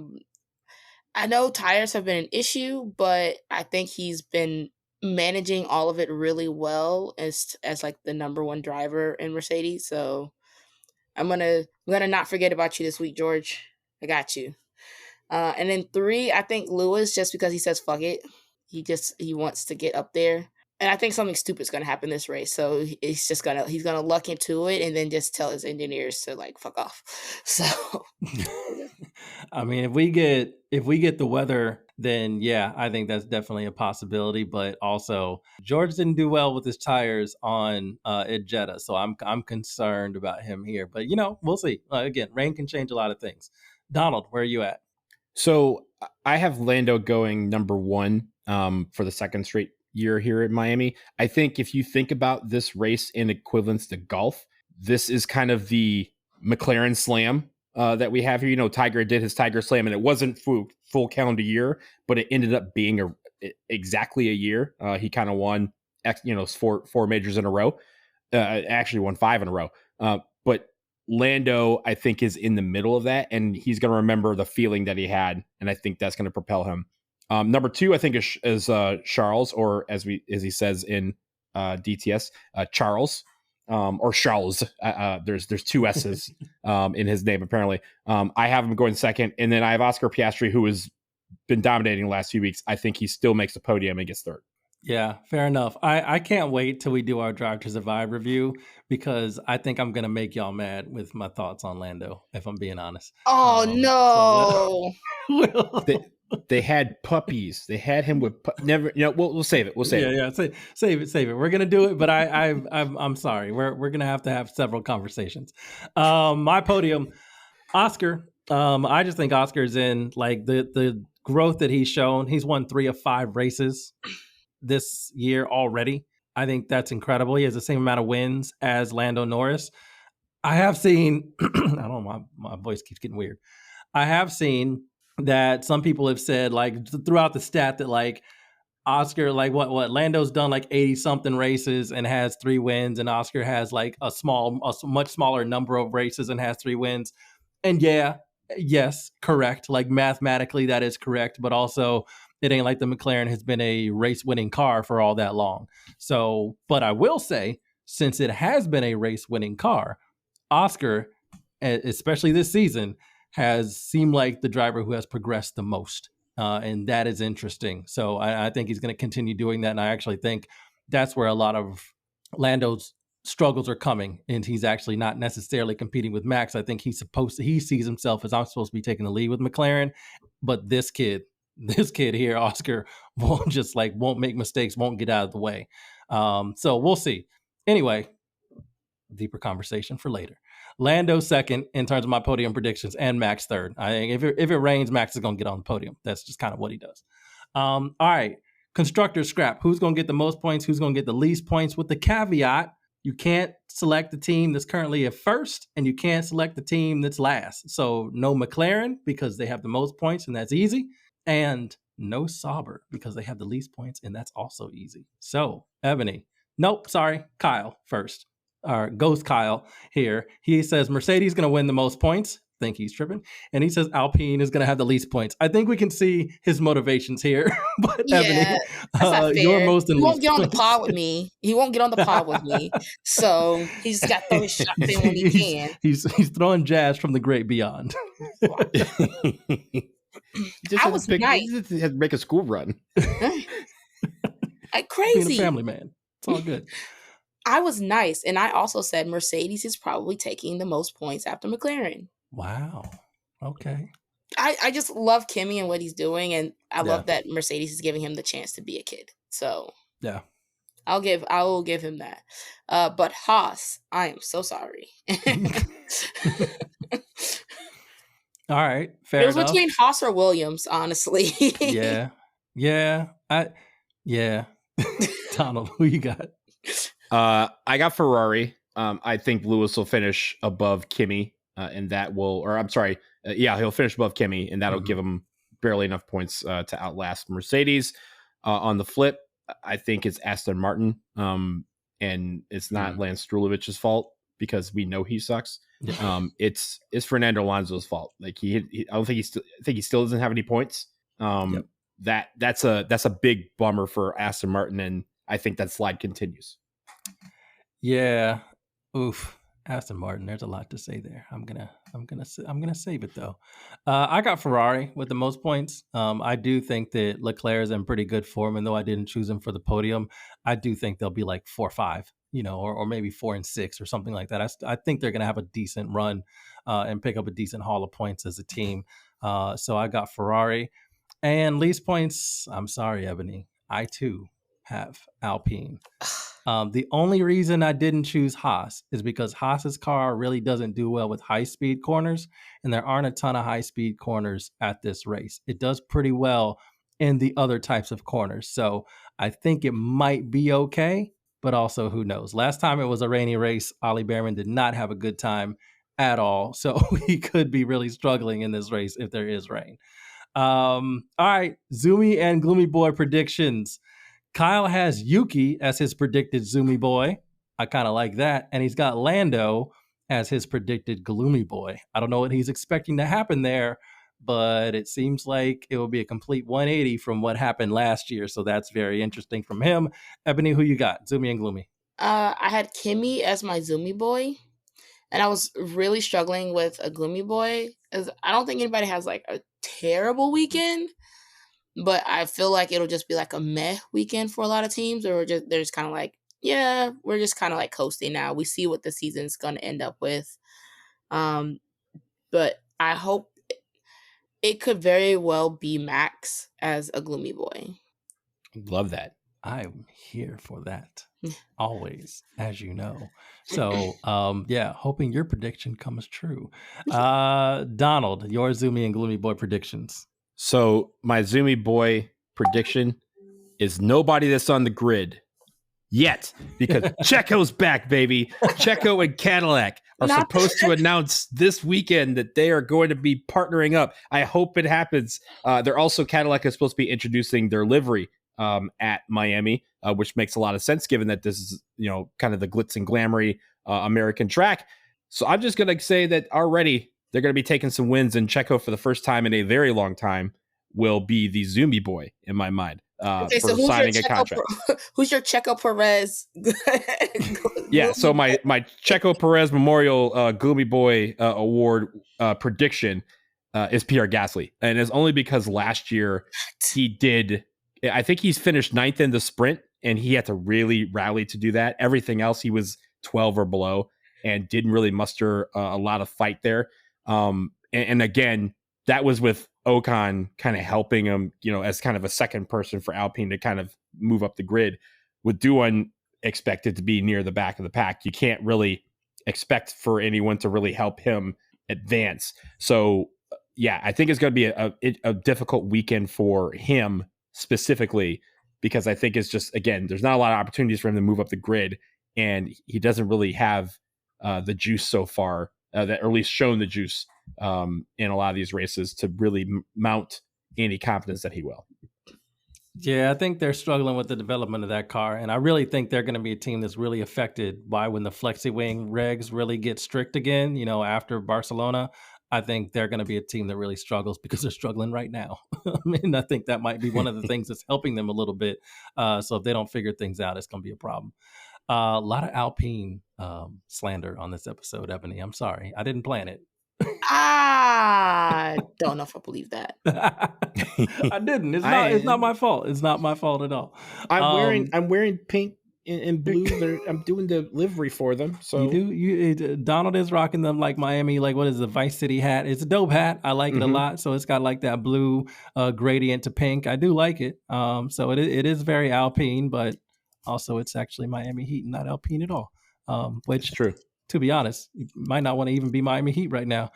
know tires have been an issue, but I think he's been managing all of it really well as like the number one driver in Mercedes. So I'm gonna not forget about you this week, George. I got you. And then 3, I think Lewis, just because he says fuck it. He wants to get up there. And I think something stupid's gonna happen this race. So he's gonna luck into it and then just tell his engineers to like fuck off. So I mean, if we get the weather, then yeah, I think that's definitely a possibility. But also, George didn't do well with his tires on at Jeddah, so I'm concerned about him here. But we'll see. Again, rain can change a lot of things. Donald, where are you at? So I have Lando going number 1 for the second straight year here at Miami. I think if you think about this race in equivalence to golf, this is kind of the McLaren slam that we have here. Tiger did his Tiger Slam, and it wasn't full calendar year, but it ended up being exactly a year. He kind of won, 4 majors in a row. Actually won 5 in a row. But Lando, I think, is in the middle of that, and he's going to remember the feeling that he had, and I think that's going to propel him. Number 2, I think, is Charles, or as he says in DTS, Charles. Or Charles. There's 2 S's in his name, apparently. I have him going second, and then I have Oscar Piastri, who has been dominating the last few weeks. I think he still makes the podium and gets third. Yeah, fair enough. I can't wait till we do our Drive to Survive review, because I think I'm going to make y'all mad with my thoughts on Lando, if I'm being honest. Oh, no. They had puppies. They had him with never. We'll save it. We'll save it. Yeah. Save it. We're gonna do it, but I'm sorry. We're gonna have several conversations. My podium, Oscar. I just think Oscar's in like the growth that he's shown. He's won 3 of 5 races this year already. I think that's incredible. He has the same amount of wins as Lando Norris. I have seen. I don't know. My voice keeps getting weird. I have seen that some people have said, like, throughout the stat, that like Oscar, like what Lando's done like 80 something races and has 3 wins, and Oscar has like a much smaller number of races and has 3 wins. And yes, correct. Like mathematically that is correct, but also it ain't like the McLaren has been a race winning car for all that long. So, but I will say, since it has been a race winning car, Oscar, especially this season, has seemed like the driver who has progressed the most. And that is interesting. So I think he's going to continue doing that. And I actually think that's where a lot of Lando's struggles are coming. And he's actually not necessarily competing with Max. I think he sees himself as, I'm supposed to be taking the lead with McLaren. But this kid here, Oscar, won't make mistakes, won't get out of the way. So we'll see. Anyway, deeper conversation for later. Lando second in terms of my podium predictions, and Max third. I think if it rains, Max is going to get on the podium. That's just kind of what he does. All right. Constructor scrap. Who's going to get the most points? Who's going to get the least points? With the caveat, you can't select the team that's currently at first, and you can't select the team that's last. So no McLaren, because they have the most points, and that's easy. And no Sauber, because they have the least points, and that's also easy. So, Ebony. Nope, sorry. Kyle first. Our Ghost Kyle here. He says Mercedes going to win the most points. Think he's tripping. And he says Alpine is going to have the least points. I think we can see his motivations here. But Yeah, Ebony, you're most in He won't least get on the points. pod with me. He won't get on the pod with me. So he's got to throw his shots in when he can. He's throwing jazz from the great beyond. I was nice. He just had to make a school run. Like crazy. Being a family man. It's all good. I was nice, and I also said Mercedes is probably taking the most points after McLaren. Wow. Okay. I just love Kimmy and what he's doing, and I Yeah. love that Mercedes is giving him the chance to be a kid. So Yeah. I will give him that. But Haas, I am so sorry. All right. Fair It was enough. between Haas or Williams, honestly. Yeah. Donald, who you got? I got Ferrari. I think Lewis will finish above Kimi, and that will, or I'm sorry, he'll finish above Kimi, and that'll give him barely enough points to outlast Mercedes. On the flip, I think it's Aston Martin, and it's not Lance Strulovich's fault because we know he sucks. It's Fernando Alonso's fault. Like I don't think he still doesn't have any points. That's a big bummer for Aston Martin, and I think that slide continues. Yeah. Oof. Aston Martin. There's a lot to say there. I'm gonna save it though. I got Ferrari with the most points. I do think that Leclerc is in pretty good form, and though I didn't choose him for the podium, I do think they'll be like 4-5, or maybe 4-6 or something like that. I think they're gonna have a decent run and pick up a decent haul of points as a team. So I got Ferrari, and least points. I'm sorry, Ebony. I too have Alpine. The only reason I didn't choose Haas is because Haas's car really doesn't do well with high-speed corners, and there aren't a ton of high-speed corners at this race. It does pretty well in the other types of corners, so I think it might be okay, but also who knows? Last time it was a rainy race, Ollie Behrman did not have a good time at all, so he could be really struggling in this race if there is rain. All right, Zoomy and Gloomy Boy predictions. Kyle has Yuki as his predicted Zoomy Boy. I kind of like that. And he's got Lando as his predicted Gloomy Boy. I don't know what he's expecting to happen there, but it seems like it will be a complete 180 from what happened last year. So that's very interesting from him. Ebony, who you got? Zoomy and Gloomy. I had Kimmy as my Zoomy Boy, and I was really struggling with a Gloomy Boy, as I don't think anybody has like a terrible weekend. But I feel like it'll just be like a meh weekend for a lot of teams, or they're just kind of like, yeah, we're just kind of like coasting now. We see what the season's going to end up with. But I hope it could very well be Max as a Gloomy Boy. Love that. I'm here for that. Always, as you know. So, hoping your prediction comes true. Donald, your Zoomy and Gloomy Boy predictions. So my Zoomy Boy prediction is nobody that's on the grid yet, because Checo's back, baby. Checo and Cadillac are supposed to announce this weekend that they are going to be partnering up. I hope it happens. Cadillac is supposed to be introducing their livery at Miami, which makes a lot of sense given that this is, kind of the glitz and glamoury American track. So I'm just going to say that already they're going to be taking some wins, and Checo, for the first time in a very long time, will be the Zoomy Boy in my mind for signing a contract. Who's your Checo Perez? Yeah, so my Checo Perez Memorial Gloomy Boy Award prediction is Pierre Gasly, and it's only because last year I think he's finished 9th in the sprint, and he had to really rally to do that. Everything else, he was 12 or below and didn't really muster a lot of fight there. And again, that was with Ocon kind of helping him, as kind of a second person for Alpine to kind of move up the grid. With Doohan expected to be near the back of the pack, you can't really expect for anyone to really help him advance. So, yeah, I think it's going to be a difficult weekend for him specifically, because I think it's just, again, there's not a lot of opportunities for him to move up the grid, and he doesn't really have the juice so far, or at least shown the juice in a lot of these races to really mount any confidence that he will. Yeah, I think they're struggling with the development of that car, and I really think they're going to be a team that's really affected by when the flexi wing regs really get strict again, after Barcelona. I think they're going to be a team that really struggles because they're struggling right now. I think that might be one of the things that's helping them a little bit. So if they don't figure things out, it's going to be a problem. A lot of Alpine slander on this episode, Ebony. I'm sorry. I didn't plan it. I don't know if I believe that. I didn't. It's not my fault. It's not my fault at all. I'm wearing pink in blue. I'm doing the livery for them. So Donald is rocking them like Miami, like what is the Vice City hat? It's a dope hat. I like it a lot. So it's got like that blue gradient to pink. I do like it. So it is very Alpine, but also it's actually Miami Heat and not Alpine at all. Which it's true. To be honest, you might not want to even be Miami Heat right now.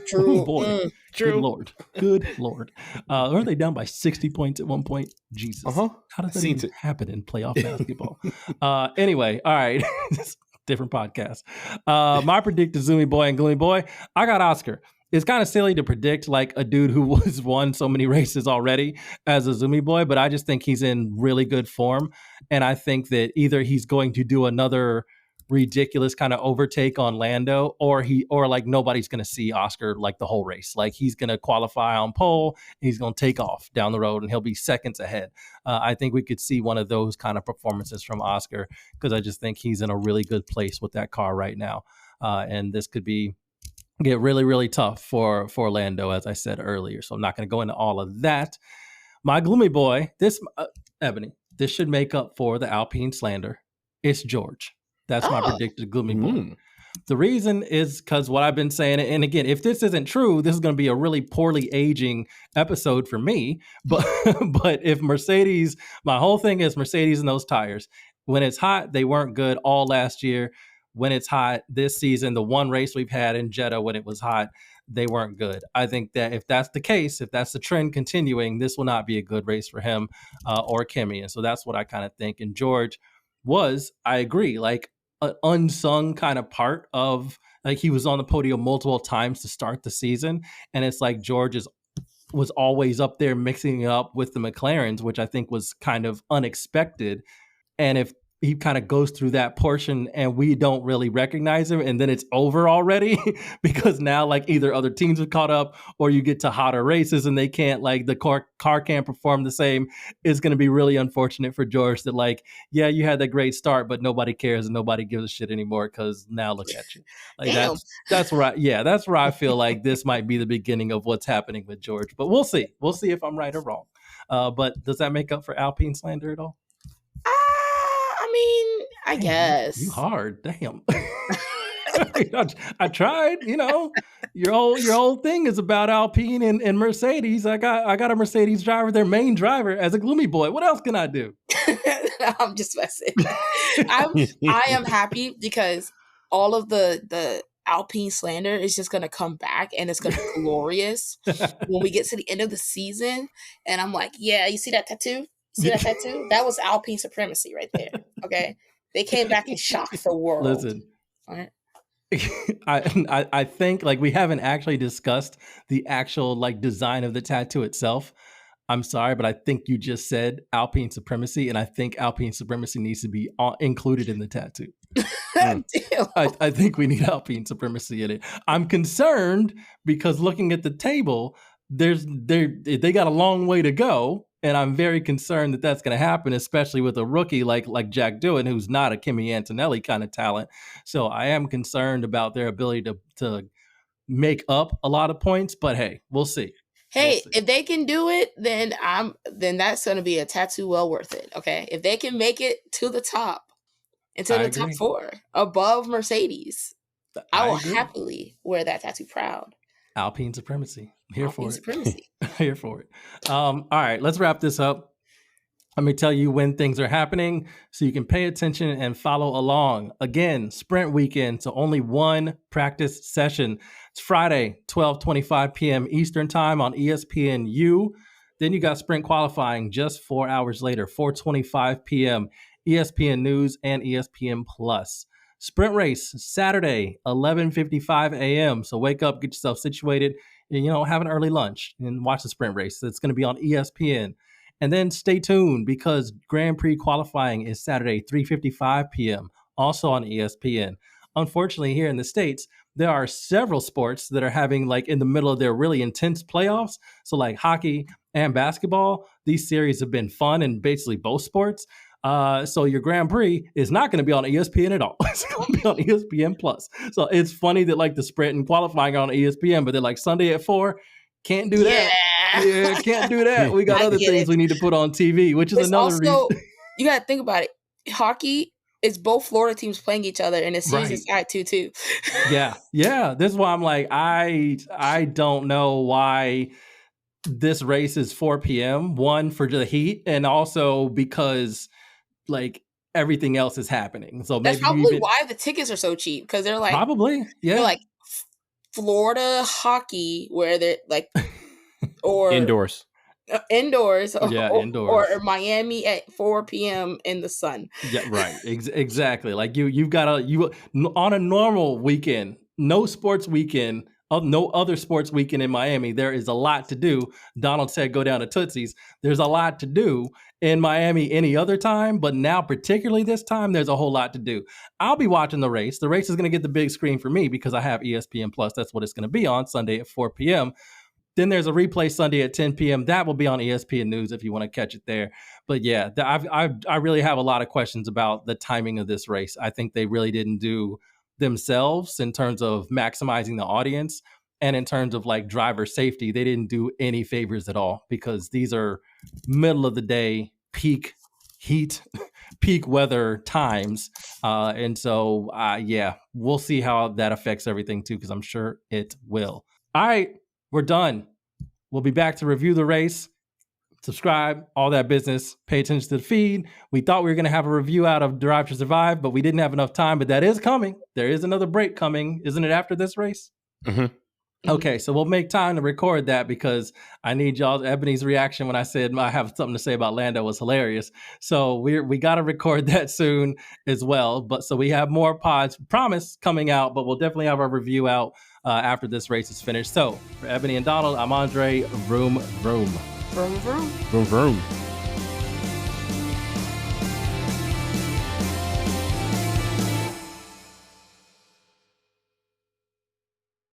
True. Oh boy. True. Good Lord. Aren't they down by 60 points at one point? Jesus. How does that even happen in playoff basketball? Anyway, all right. Different podcast. My predictor, Zoomy Boy and Gloomy Boy. I got Oscar. It's kind of silly to predict like a dude who was won so many races already as a Zoomy Boy, but I just think he's in really good form. And I think that either he's going to do another ridiculous kind of overtake on Lando, or like nobody's going to see Oscar like the whole race. Like he's going to qualify on pole, he's going to take off down the road, and he'll be seconds ahead. I think we could see one of those kind of performances from Oscar because I just think he's in a really good place with that car right now. And this could get really, really tough for Lando, as I said earlier. So I'm not going to go into all of that. My Gloomy Boy, Ebony, this should make up for the Alpine slander. It's George. That's my predicted Gloomy Boy. The reason is because what I've been saying, and again, if this isn't true, this is going to be a really poorly aging episode for me. But if Mercedes, my whole thing is Mercedes and those tires. When it's hot, they weren't good all last year. When it's hot this season, the one race we've had in Jeddah when it was hot, they weren't good. I think that if that's the case, if that's the trend continuing, this will not be a good race for him or Kimi. And so that's what I kind of think. And George was, I agree, like an unsung kind of part of, like he was on the podium multiple times to start the season. And it's like George was always up there mixing up with the McLarens, which I think was kind of unexpected. And if he kind of goes through that portion and we don't really recognize him, and then it's over already because now like either other teams have caught up or you get to hotter races and they can't, like the car can't perform the same. It's going to be really unfortunate for George that like, yeah, you had that great start, but nobody cares and nobody gives a shit anymore because now look at you. Like that's where I feel like this might be the beginning of what's happening with George, but we'll see. We'll see if I'm right or wrong. But does that make up for Alpine slander at all? I guess. You hard, damn. I tried, Your whole thing is about Alpine and Mercedes. I got a Mercedes driver, their main driver, as a Gloomy Boy. What else can I do? I'm just messing. I am happy because all of the Alpine slander is just going to come back and it's going to be glorious when we get to the end of the season. And I'm like, yeah, you see that tattoo? See that tattoo? That was Alpine supremacy right there. Okay. They came back and shocked the world. Listen, all right. I think like we haven't actually discussed the actual like design of the tattoo itself. I'm sorry, but I think you just said Alpine supremacy, and I think Alpine supremacy needs to be they in the tattoo. I think we need Alpine supremacy in it. I'm concerned because looking at the table, they got a long way to go. And I'm very concerned that that's going to happen, especially with a rookie like Jack Doohan, who's not a Kimi Antonelli kind of talent. So I am concerned about their ability to make up a lot of points. But hey, we'll see. Hey, if they can do it, then that's going to be a tattoo well worth it. Okay, if they can make it to the top, into the top 4 above Mercedes, I will happily wear that tattoo proud. Alpine supremacy. Here for it. All right, let's wrap this up. Let me tell you when things are happening so you can pay attention and follow along. Again, sprint weekend, so only one practice session. It's Friday, 12:25 p.m. Eastern time on ESPNU. Then you got sprint qualifying just 4 hours later, 4:25 p.m. ESPN News and ESPN Plus. Sprint race, Saturday, 11:55 a.m. So wake up, get yourself situated, and, have an early lunch and watch the sprint race. It's going to be on ESPN. And then stay tuned because Grand Prix qualifying is Saturday, 3:55 p.m., also on ESPN. Unfortunately, here in the States, there are several sports that are having, like, in the middle of their really intense playoffs. So, like hockey and basketball, these series have been fun in basically both sports. So your Grand Prix is not going to be on ESPN at all. It's going to be on ESPN Plus. So it's funny that like the sprint and qualifying are on ESPN, but they're like Sunday at 4, can't do that. Yeah, can't do that. We got other things we need to put on TV, which is another reason. You got to think about it. hockey is both Florida teams playing each other, and the series is at 2-2. Yeah. This is why I'm like, I don't know why this race is 4 p.m. One, for the heat, and also because like everything else is happening. So That's maybe probably why the tickets are so cheap, because they're like probably they're like Florida hockey, where they're like or Indoors. Indoors, indoors. or Miami at 4 p.m. in the sun. Yeah, right. Exactly. Like you've got on a normal weekend, no sports weekend, no other sports weekend in Miami. There is a lot to do. Donald said, "Go down to Tootsie's." There's a lot to do in Miami any other time, but now particularly this time, there's a whole lot to do. I'll be watching the race. The race is going to get the big screen for me because I have ESPN Plus. That's what it's going to be on Sunday at 4 p.m. Then there's a replay Sunday at 10 p.m. That will be on ESPN News if you want to catch it there. But yeah, I really have a lot of questions about the timing of this race. I think they really didn't do themselves in terms of maximizing the audience, and in terms of like driver safety, they didn't do any favors at all, because these are middle of the day, peak heat, peak weather times. And so, yeah, we'll see how that affects everything too, because I'm sure it will. All right. We're done. We'll be back to review the race. Subscribe, all that business. Pay attention to the feed. We thought we were going to have a review out of Drive to Survive, but we didn't have enough time. But that is coming. There is another break coming. Isn't it after this race? Mm-hmm. Okay, so we'll make time to record that, because I need y'all. Ebony's reaction when I said I have something to say about Lando was hilarious. So we got to record that soon as well. But so we have more pods, promise, coming out, but we'll definitely have our review out after this race is finished. So for Ebony and Donald, I'm André. Vroom, vroom. Vroom, vroom. Vroom, vroom.